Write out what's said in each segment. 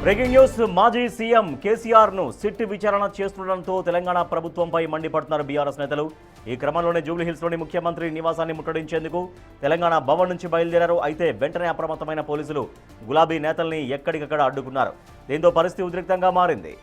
Breaking news. మాజీ CM KCR ను SIT విచారణ చేస్తుండటంతో తెలంగాణ ప్రభుత్వంపై మండిపడుతున్నారు బీఆర్ఎస్ నేతలు. ఈ క్రమంలోనే జూబ్లీహిల్స్ లోని ముఖ్యమంత్రి నివాసాన్ని ముట్టడించేందుకు తెలంగాణ భవన్ నుంచి బయలుదేరారు. అయితే వెంటనే అప్రమత్తమైన పోలీసులు గులాబీ నేతల్ని ఎక్కడికక్కడ అడ్డుకున్నారు. దీంతో పరిస్థితి ఉద్రిక్తంగా మారింది.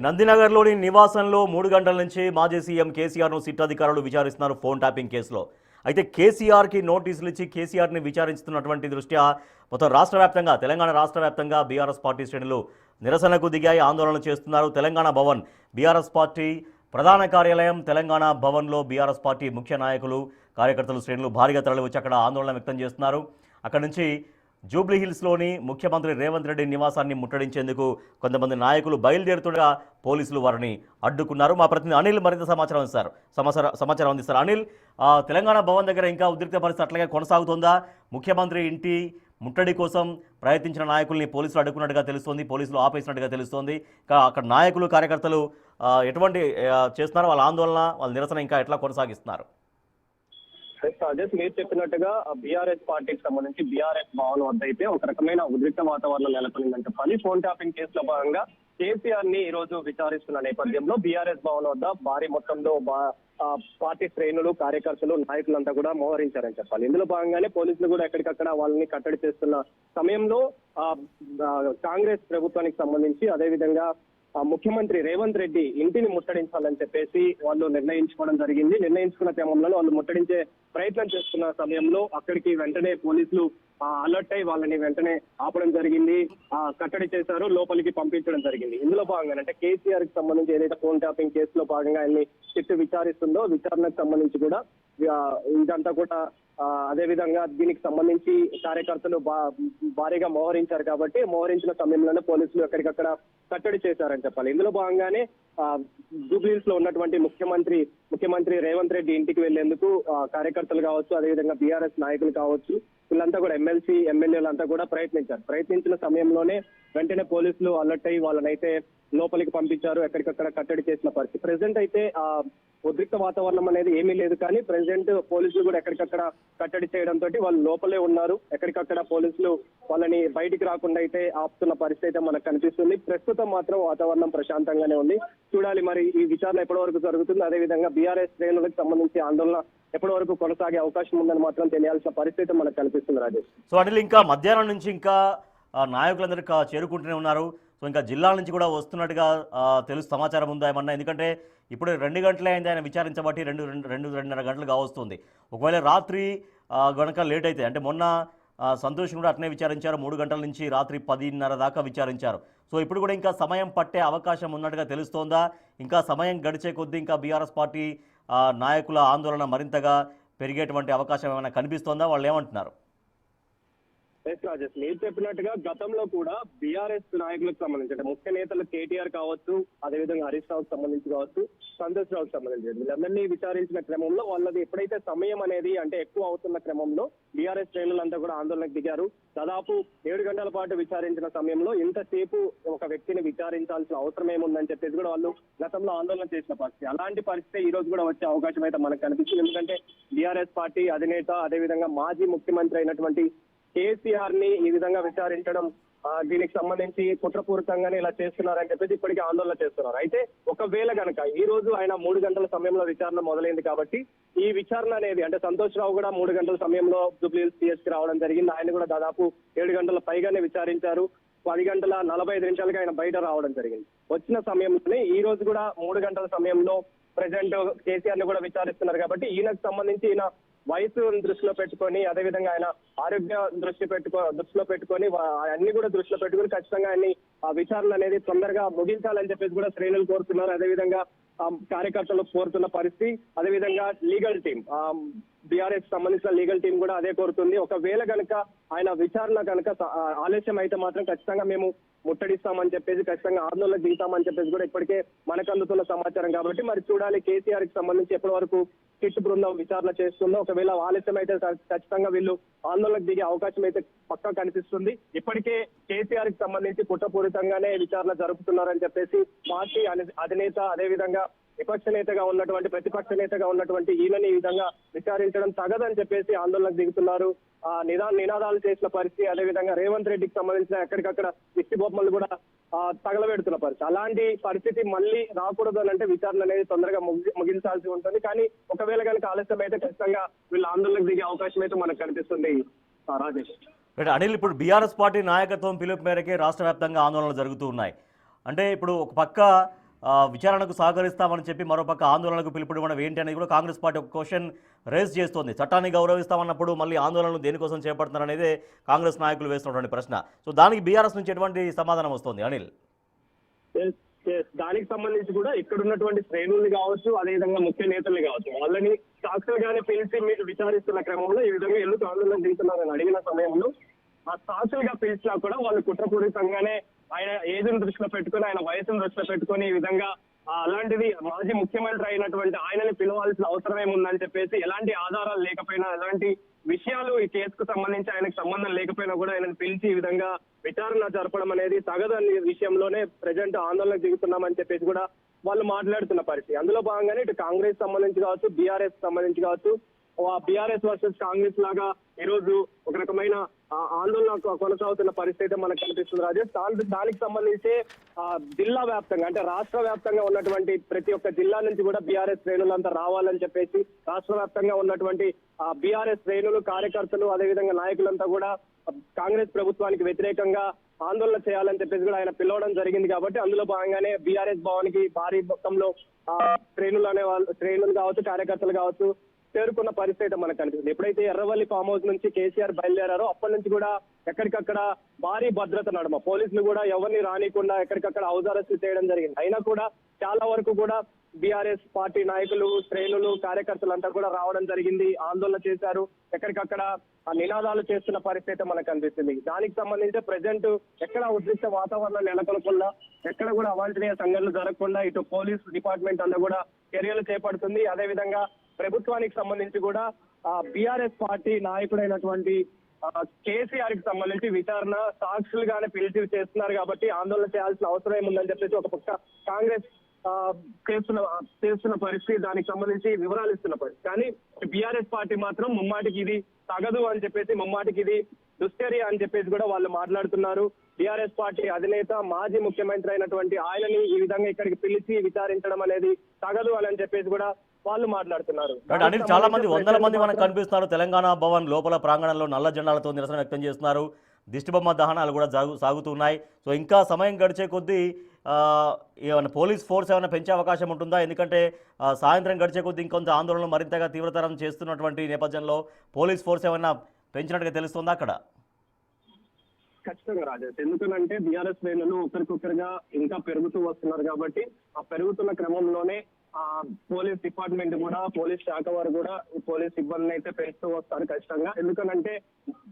నందినగర్లోని నివాసంలో 3 గంటల నుంచి మాజీ సీఎం కేసీఆర్ను సిట్ అధికారులు విచారిస్తున్నారు ఫోన్ ట్యాపింగ్ కేసులో. అయితే కేసీఆర్కి నోటీసులు ఇచ్చి కేసీఆర్ని విచారిస్తున్నటువంటి దృష్ట్యా మొత్తం రాష్ట్ర వ్యాప్తంగా తెలంగాణ రాష్ట్ర వ్యాప్తంగా బీఆర్ఎస్ పార్టీ శ్రేణులు నిరసనకు దిగాయి, ఆందోళన చేస్తున్నారు. తెలంగాణ భవన్ బీఆర్ఎస్ పార్టీ ప్రధాన కార్యాలయం తెలంగాణ భవన్లో బీఆర్ఎస్ పార్టీ ముఖ్య నాయకులు కార్యకర్తలు శ్రేణులు భారీగా తరలివచ్చి అక్కడ ఆందోళన వ్యక్తం చేస్తున్నారు. అక్కడ నుంచి జూబ్లీహిల్స్లోని ముఖ్యమంత్రి రేవంత్ రెడ్డి నివాసాన్ని ముట్టడించేందుకు కొంతమంది నాయకులు బయలుదేరుతుండగా పోలీసులు వారిని అడ్డుకున్నారు. మా ప్రతినిధి అనిల్ మరింత సమాచారం అందిస్తారు. అనిల్, తెలంగాణ భవన్ దగ్గర ఇంకా ఉద్రిక్త పరిస్థితి అట్లాగే కొనసాగుతుందా? ముఖ్యమంత్రి ఇంటి ముట్టడి కోసం ప్రయత్నించిన నాయకుల్ని పోలీసులు అడ్డుకున్నట్టుగా తెలుస్తోంది, పోలీసులు ఆపేసినట్టుగా తెలుస్తోంది. ఇంకా అక్కడ నాయకులు కార్యకర్తలు ఎటువంటి చేస్తున్నారు? వాళ్ళ ఆందోళన వాళ్ళ నిరసన ఇంకా ఎట్లా కొనసాగిస్తున్నారు? రాజేష్, మీరు చెప్పినట్టుగా బీఆర్ఎస్ పార్టీకి సంబంధించి బీఆర్ఎస్ భవన్ వద్ద అయితే ఒక రకమైన ఉద్రిక్త వాతావరణం నెలకొందంటే ఫోన్ ట్యాపింగ్ కేసులో భాగంగా కేసీఆర్ ని ఈ రోజు విచారిస్తున్న నేపథ్యంలో బీఆర్ఎస్ భవన్ వద్ద భారీ మొత్తంలో పార్టీ శ్రేణులు కార్యకర్తలు నాయకులంతా కూడా మోహరించారని చెప్పాలి. ఇందులో భాగంగానే పోలీసులు కూడా ఎక్కడికక్కడ వాళ్ళని కట్టడి చేస్తున్న సమయంలో కాంగ్రెస్ ప్రభుత్వానికి సంబంధించి అదేవిధంగా ముఖ్యమంత్రి రేవంత్ రెడ్డి ఇంటిని ముట్టడించాలని చెప్పేసి వాళ్ళు నిర్ణయించుకోవడం జరిగింది. నిర్ణయించుకున్న క్రమంలో వాళ్ళు ముట్టడించే ప్రయత్నం చేస్తున్న సమయంలో అక్కడికి వెంటనే పోలీసులు అలర్ట్ అయి వాళ్ళని వెంటనే ఆపడం జరిగింది, కట్టడి చేశారు, లోపలికి పంపించడం జరిగింది. ఇందులో భాగంగా అంటే కేసీఆర్ కి సంబంధించి ఏదైతే ఫోన్ ట్యాపింగ్ కేసులో భాగంగా ఆయన్ని చిట్టు విచారిస్తుందో విచారణకు సంబంధించి కూడా ఇదంతా కూడా అదేవిధంగా దీనికి సంబంధించి కార్యకర్తలు భారీగా మోహరించారు కాబట్టి మోహరించిన సమయంలోనే పోలీసులు ఎక్కడికక్కడ కట్టడి చేశారని చెప్పాలి. ఇందులో భాగంగానే జూబ్లీహిల్స్ లో ఉన్నటువంటి ముఖ్యమంత్రి రేవంత్ రెడ్డి ఇంటికి వెళ్లేందుకు కార్యకర్తలు కావచ్చు, అదేవిధంగా బీఆర్ఎస్ నాయకులు కావచ్చు, వీళ్ళంతా కూడా ఎమ్మెల్సీ ఎమ్మెల్యేలంతా కూడా ప్రయత్నించిన సమయంలోనే వెంటనే పోలీసులు అలర్ట్ అయ్యి వాళ్ళనైతే లోపలికి పంపించారు, ఎక్కడికక్కడ కట్టడి చేసిన పరిస్థితి. ప్రెసిడెంట్ అయితే ఉద్రిక్త వాతావరణం అనేది ఏమీ లేదు, కానీ ప్రెసిడెంట్ పోలీసులు కూడా ఎక్కడికక్కడ కట్టడి చేయడంతో వాళ్ళు లోపలే ఉన్నారు. ఎక్కడికక్కడ పోలీసులు వాళ్ళని బయటికి రాకుండా అయితే ఆపుతున్న పరిస్థితి అయితే మనకు కనిపిస్తుంది. ప్రస్తుతం మాత్రం వాతావరణం ప్రశాంతంగానే ఉంది. చూడాలి మరి ఈ విచారణ ఎప్పటి వరకు జరుగుతుంది, అదేవిధంగా బీఆర్ఎస్ శ్రేణులకు సంబంధించి ఆందోళన ఎప్పటి వరకు కొనసాగే అవకాశం ఉందని మాత్రం తెలియాల్సిన పరిస్థితి మనకు కనిపిస్తుంది. రాజేష్, సో అనిల్, ఇంకా మధ్యాహ్నం నుంచి ఇంకా నాయకులందరూ చేరుకుంటూనే ఉన్నారు. సో ఇంకా జిల్లాల నుంచి కూడా వస్తున్నట్టుగా సమాచారం ఉందా ఏమన్నా? ఎందుకంటే ఇప్పుడు 2 గంటలే అయింది ఆయన విచారించబట్టి, 2-2.5 గంటలు కావస్తుంది. ఒకవేళ రాత్రి గనక లేట్ అయితే, అంటే మొన్న సంతోష్ కూడా అట్నే విచారించారు, 3 గంటల నుంచి రాత్రి 10:30 దాకా విచారించారు. సో ఇప్పుడు కూడా ఇంకా సమయం పట్టే అవకాశం ఉన్నట్టుగా తెలుస్తోందా? ఇంకా సమయం గడిచే కొద్దీ ఇంకా బీఆర్ఎస్ పార్టీ నాయకుల ఆందోళన మరింతగా పెరిగేటువంటి అవకాశం ఏమైనా కనిపిస్తోందా? వాళ్ళు ఏమంటున్నారు? రాజేష్, మీరు చెప్పినట్టుగా గతంలో కూడా బీఆర్ఎస్ నాయకులకు సంబంధించి అంటే ముఖ్య నేతలు కేటీఆర్ కావచ్చు, అదేవిధంగా హరీష్ రావుకు సంబంధించి కావచ్చు, సంతోష్ రావుకు సంబంధించి వీళ్ళందరినీ విచారించిన క్రమంలో వాళ్ళది ఎప్పుడైతే సమయం అనేది అంటే ఎక్కువ అవుతున్న క్రమంలో బీఆర్ఎస్ శ్రేణులంతా కూడా ఆందోళనకు దిగారు. దాదాపు 7 గంటల పాటు విచారించిన సమయంలో ఇంతసేపు ఒక వ్యక్తిని విచారించాల్సిన అవసరం ఏముందని చెప్పేసి కూడా వాళ్ళు గతంలో ఆందోళన చేసిన పరిస్థితి. అలాంటి పరిస్థితి ఈ రోజు కూడా వచ్చే అవకాశం అయితే మనకు కనిపిస్తుంది. ఎందుకంటే బీఆర్ఎస్ పార్టీ అధినేత అదేవిధంగా మాజీ ముఖ్యమంత్రి అయినటువంటి కేసీఆర్ ని ఈ విధంగా విచారించడం, దీనికి సంబంధించి కుట్రపూరితంగానే ఇలా చేస్తున్నారని చెప్పేసి ఇప్పటికీ ఆందోళన చేస్తున్నారు. అయితే ఒకవేళ గనక ఈ రోజు ఆయన 3 గంటల సమయంలో విచారణ మొదలైంది కాబట్టి ఈ విచారణ అనేది అంటే సంతోష్ రావు కూడా 3 గంటల సమయంలో జూబ్లీహిల్స్ పిఎస్కి రావడం జరిగింది. ఆయన కూడా దాదాపు 7 గంటల పైగానే విచారించారు. 10:45 ఆయన బయట రావడం జరిగింది. వచ్చిన సమయంలోనే ఈ రోజు కూడా 3 గంటల సమయంలో ప్రెసిడెంట్ కేసీఆర్ ని కూడా విచారిస్తున్నారు కాబట్టి ఈయనకు సంబంధించి ఈయన వయసు దృష్టిలో పెట్టుకొని అదేవిధంగా ఆయన ఆరోగ్య దృష్టిలో పెట్టుకొని అన్ని కూడా దృష్టిలో పెట్టుకొని ఖచ్చితంగా ఆయన్ని విచారణ అనేది తొందరగా ముగించాలని చెప్పేసి కూడా శ్రేణులు కోరుతున్నారు. అదేవిధంగా కార్యకర్తలు కోరుతున్న పరిస్థితి. అదేవిధంగా లీగల్ టీం బీఆర్ఎస్ సంబంధించిన లీగల్ టీం కూడా అదే కోరుతుంది. ఒకవేళ కనుక ఆయన విచారణ కనుక ఆలస్యం అయితే మాత్రం ఖచ్చితంగా మేము ముట్టడిస్తామని చెప్పేసి, ఖచ్చితంగా ఆందోళనకు దిగుతామని చెప్పేసి కూడా ఇప్పటికే మనకు అందుతున్న సమాచారం. కాబట్టి మరి చూడాలి కేసీఆర్ కి సంబంధించి ఎప్పటి వరకు కిట్ బృందం విచారణ చేస్తుందో. ఒకవేళ ఆలస్యం అయితే ఖచ్చితంగా వీళ్ళు ఆందోళనకు దిగే అవకాశం అయితే పక్కా కనిపిస్తుంది. ఇప్పటికే కేసీఆర్ కి సంబంధించి కుట్రపూరితంగానే విచారణ జరుపుతున్నారని చెప్పేసి పార్టీ అధినేత, అదేవిధంగా విపక్ష నేతగా ఉన్నటువంటి, ప్రతిపక్ష నేతగా ఉన్నటువంటి ఈయనని ఈ విధంగా విచారించడం తగదని చెప్పేసి ఆందోళనకు దిగుతున్నారు. నినాదాలు చేసిన పరిస్థితి, అదేవిధంగా రేవంత్ రెడ్డికి సంబంధించిన ఎక్కడికక్కడ దిష్టి బొమ్మలు కూడా తగలబెడుతున్న పరిస్థితి. అలాంటి పరిస్థితి మళ్ళీ రాకూడదు అని అంటే విచారణ అనేది తొందరగా ముగించాల్సి ఉంటుంది. కానీ ఒకవేళ కనుక ఆలస్యం అయితే ఖచ్చితంగా వీళ్ళు ఆందోళనకు దిగే అవకాశం అయితే మనకు కనిపిస్తుంది. రాజేష్, అనిల్, ఇప్పుడు బీఆర్ఎస్ పార్టీ నాయకత్వం పిలుపు మేరకే రాష్ట్ర వ్యాప్తంగా ఆందోళనలు జరుగుతూ ఉన్నాయి. అంటే ఇప్పుడు ఒక పక్క విచారణకు సహకరిస్తామని చెప్పి మరోపక్క ఆందోళనకు పిలుపునివ్వడం ఏంటి అనేది కూడా కాంగ్రెస్ పార్టీ ఒక క్వశ్చన్ రేజ్ చేస్తోంది. చట్టాన్ని గౌరవిస్తామన్నప్పుడు మళ్ళీ ఆందోళనలు దేనికోసం చేపడుతున్నారనేదే కాంగ్రెస్ నాయకులు వేస్తున్నటువంటి ప్రశ్న. సో దానికి బీఆర్ఎస్ నుంచి ఎటువంటి సమాధానం వస్తుంది అనిల్? దానికి సంబంధించి కూడా ఇక్కడ ఉన్నటువంటి శ్రేణుల్ని కావచ్చు, అదేవిధంగా ముఖ్య నేతల్ని కావచ్చు, వాళ్ళని సాక్షులుగానే పిలిచి మీరు విచారిస్తున్న క్రమంలో ఈ విధంగా ఎందుకు ఆందోళన దిగుతున్నారని అడిగిన సమయంలో ఆ సాక్షులుగా పిలిచినా కూడా వాళ్ళు కుట్రపూరితంగానే ఆయన ఏజ్ను దృష్టిలో పెట్టుకుని, ఆయన వయసును దృష్టిలో పెట్టుకుని ఈ విధంగా అలాంటిది మాజీ ముఖ్యమంత్రి అయినటువంటి ఆయనని పిలవాల్సిన అవసరం ఏముందని చెప్పేసి, ఎలాంటి ఆధారాలు లేకపోయినా, ఎలాంటి విషయాలు ఈ కేసుకు సంబంధించి ఆయనకు సంబంధం లేకపోయినా కూడా ఆయనను పిలిచి ఈ విధంగా విచారణ జరపడం అనేది తగదని విషయంలోనే ప్రజెంట్ ఆందోళనకు దిగుతున్నామని చెప్పేసి కూడా వాళ్ళు మాట్లాడుతున్న పరిస్థితి. అందులో భాగంగానే ఇటు కాంగ్రెస్ సంబంధించి కావచ్చు, బీఆర్ఎస్ సంబంధించి కావచ్చు, బీఆర్ఎస్ వర్సెస్ కాంగ్రెస్ లాగా ఈ రోజు ఒక రకమైన ఆందోళన కొనసాగుతున్న పరిస్థితి మనకు కనిపిస్తుంది రాజేష్. దానికి సంబంధించి జిల్లా వ్యాప్తంగా, అంటే రాష్ట్ర వ్యాప్తంగా ఉన్నటువంటి ప్రతి ఒక్క జిల్లా నుంచి కూడా బీఆర్ఎస్ శ్రేణులంతా రావాలని చెప్పేసి రాష్ట్ర వ్యాప్తంగా ఉన్నటువంటి బీఆర్ఎస్ శ్రేణులు, కార్యకర్తలు, అదేవిధంగా నాయకులంతా కూడా కాంగ్రెస్ ప్రభుత్వానికి వ్యతిరేకంగా ఆందోళన చేయాలని చెప్పేసి కూడా ఆయన పిలవడం జరిగింది. కాబట్టి అందులో భాగంగానే బీఆర్ఎస్ భవన్కి భారీ మొత్తంలో శ్రేణులు కావచ్చు, కార్యకర్తలు కావచ్చు చేరుకున్న పరిస్థితి మనకు కనిపిస్తుంది. ఎప్పుడైతే ఎర్రవల్లి ఫామ్ హౌస్ నుంచి కేసీఆర్ బయలుదేరారో అప్పటి నుంచి కూడా ఎక్కడికక్కడ భారీ భద్రత నడుమ పోలీసులు కూడా ఎవరిని రానికుండా ఎక్కడికక్కడ హౌస్ అరెస్టులు చేయడం జరిగింది. అయినా కూడా చాలా వరకు కూడా బీఆర్ఎస్ పార్టీ నాయకులు, శ్రేణులు, కార్యకర్తలు అంతా కూడా రావడం జరిగింది, ఆందోళన చేశారు, ఎక్కడికక్కడ నినాదాలు చేస్తున్న పరిస్థితి మనకు కనిపిస్తుంది. దానికి సంబంధించి ప్రజెంట్ ఎక్కడ ఉద్రిక్త వాతావరణం నెలకొనకుండా, ఎక్కడ కూడా అవాంఛనీయ సంఘటనలు జరగకుండా ఇటు పోలీస్ డిపార్ట్మెంట్ అంతా కూడా చర్యలు చేపడుతుంది. అదేవిధంగా ప్రభుత్వానికి సంబంధించి కూడా బీఆర్ఎస్ పార్టీ నాయకుడైనటువంటి కేసీఆర్ కి సంబంధించి విచారణ సాక్షులుగానే పిలిచి చేస్తున్నారు. కాబట్టి ఆందోళన చేయాల్సిన అవసరం ఏముందని చెప్పేసి ఒక పక్క కాంగ్రెస్ చేస్తున్న పరిస్థితి, దానికి సంబంధించి వివరాలు ఇస్తున్న పరిస్థితి. కానీ బీఆర్ఎస్ పార్టీ మాత్రం ముమ్మాటికి ఇది తగదు అని చెప్పేసి, ముమ్మాటికి ఇది దుశ్చర్య అని చెప్పేసి కూడా వాళ్ళు మాట్లాడుతున్నారు. బీఆర్ఎస్ పార్టీ అధినేత, మాజీ ముఖ్యమంత్రి అయినటువంటి ఆయనని ఈ విధంగా ఇక్కడికి పిలిచి విచారించడం అనేది తగదు అని చెప్పేసి కూడా వాళ్ళు మాట్లాడుతున్నారు. అనిల్, చాలా మంది, వందల మంది మనకు కనిపిస్తున్నారు తెలంగాణ భవన్ లోపల ప్రాంగణంలో నల్ల జెండాలతో నిరసన వ్యక్తం చేస్తున్నారు. దిష్టిబొమ్మ దహనాలు కూడా సాగుతున్నాయి. సో ఇంకా సమయం గడిచే కొద్దీ ఏమైనా పోలీస్ ఫోర్స్ ఏమైనా పెంచే అవకాశం ఉంటుందా? ఎందుకంటే సాయంత్రం గడిచే కొద్దీ ఇంకొంత ఆందోళనలు మరింతగా తీవ్రతరం చేస్తున్నటువంటి నేపథ్యంలో పోలీస్ ఫోర్స్ ఏమైనా పెంచినట్టుగా తెలుస్తుందా అక్కడ? ఖచ్చితంగా రాజేష్, ఎందుకంటే బీఆర్ఎస్ శ్రేణులు ఒకరికొకరుగా ఇంకా పెరుగుతూ వస్తున్నారు. కాబట్టి ఆ పెరుగుతున్న క్రమంలోనే పోలీస్ డిపార్ట్మెంట్ కూడా, పోలీస్ శాఖ వారు కూడా పోలీస్ సిబ్బందిని అయితే పెంచుతూ వస్తారు ఖచ్చితంగా. ఎందుకంటే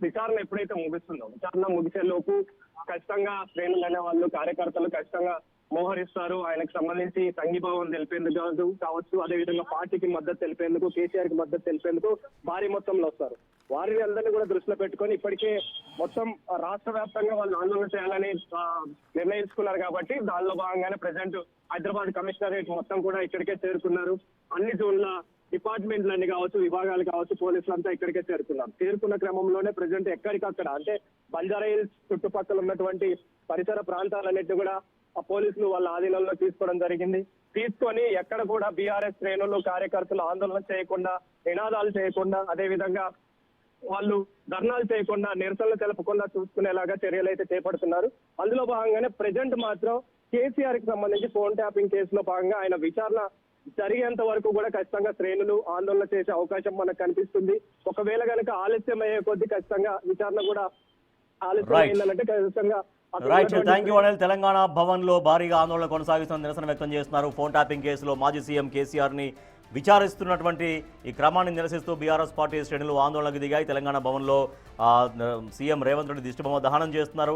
విచారణ ఎప్పుడైతే ముగుస్తుందో, విచారణ ముగిసే లోపు ఖచ్చితంగా శ్రేణులు అనే వాళ్ళు, కార్యకర్తలు ఖచ్చితంగా మోహరిస్తారు. ఆయనకు సంబంధించి సంఘీభావం తెలిపేందుకు కావచ్చు, అదేవిధంగా పార్టీకి మద్దతు తెలిపేందుకు, కేసీఆర్ కి మద్దతు తెలిపేందుకు భారీ మొత్తంలో వస్తారు. వారిని అందరినీ కూడా దృష్టిలో పెట్టుకొని ఇప్పటికే మొత్తం రాష్ట్ర వ్యాప్తంగా వాళ్ళు ఆందోళన చేయాలని నిర్ణయించుకున్నారు. కాబట్టి దానిలో భాగంగానే ప్రజెంట్ హైదరాబాద్ కమిషనరేట్ మొత్తం కూడా ఇక్కడికే చేరుకున్నారు. అన్ని జోన్ల డిపార్ట్మెంట్లన్నీ కావచ్చు, విభాగాలు కావచ్చు, పోలీసులంతా ఇక్కడికే చేరుకున్నారు. చేరుకున్న క్రమంలోనే ప్రజెంట్ ఎక్కడికక్కడ, అంటే బంజారా హిల్స్ చుట్టుపక్కల ఉన్నటువంటి పరిసర ప్రాంతాలన్నిటి కూడా ఆ పోలీసులు వాళ్ళ ఆధీనంలో తీసుకోవడం జరిగింది. తీసుకొని ఎక్కడ కూడా బీఆర్ఎస్ శ్రేణులు, కార్యకర్తలు ఆందోళన చేయకుండా, నినాదాలు చేయకుండా, అదేవిధంగా వాళ్ళు ధర్నాలు చేయకుండా, నిరసనలు తెలపకుండా చూసుకునేలాగా చర్యలు అయితే చేపడుతున్నారు. అందులో భాగంగానే ప్రజెంట్ మాత్రం కేసీఆర్ కి సంబంధించి ఫోన్ ట్యాపింగ్ కేసులో భాగంగా ఆయన విచారణ జరిగేంత వరకు కూడా ఖచ్చితంగా శ్రేణులు ఆందోళన చేసే అవకాశం మనకు కనిపిస్తుంది. ఒకవేళ కనుక ఆలస్యం అయ్యే కొద్దీ ఖచ్చితంగా విచారణ కూడా ఆలస్యం అయిందంటే ఖచ్చితంగా. Right, thank you Anil. Telangana Bhavan లో భారీగా ఆందోళన కొనసాగిస్తున్న నిరసన వ్యక్తం చేస్తున్నారు. ఫోన్ ట్యాపింగ్ కేసులో మాజీ సీఎం కేసీఆర్ ని విచారిస్తున్నటువంటి ఈ క్రమాన్ని నిరసిస్తూ బీఆర్ఎస్ పార్టీ శ్రేణులు ఆందోళనకు దిగాయి. తెలంగాణ భవన్లో సీఎం రేవంత్ రెడ్డి దిష్టిబొమ్మ దహనం చేస్తున్నారు.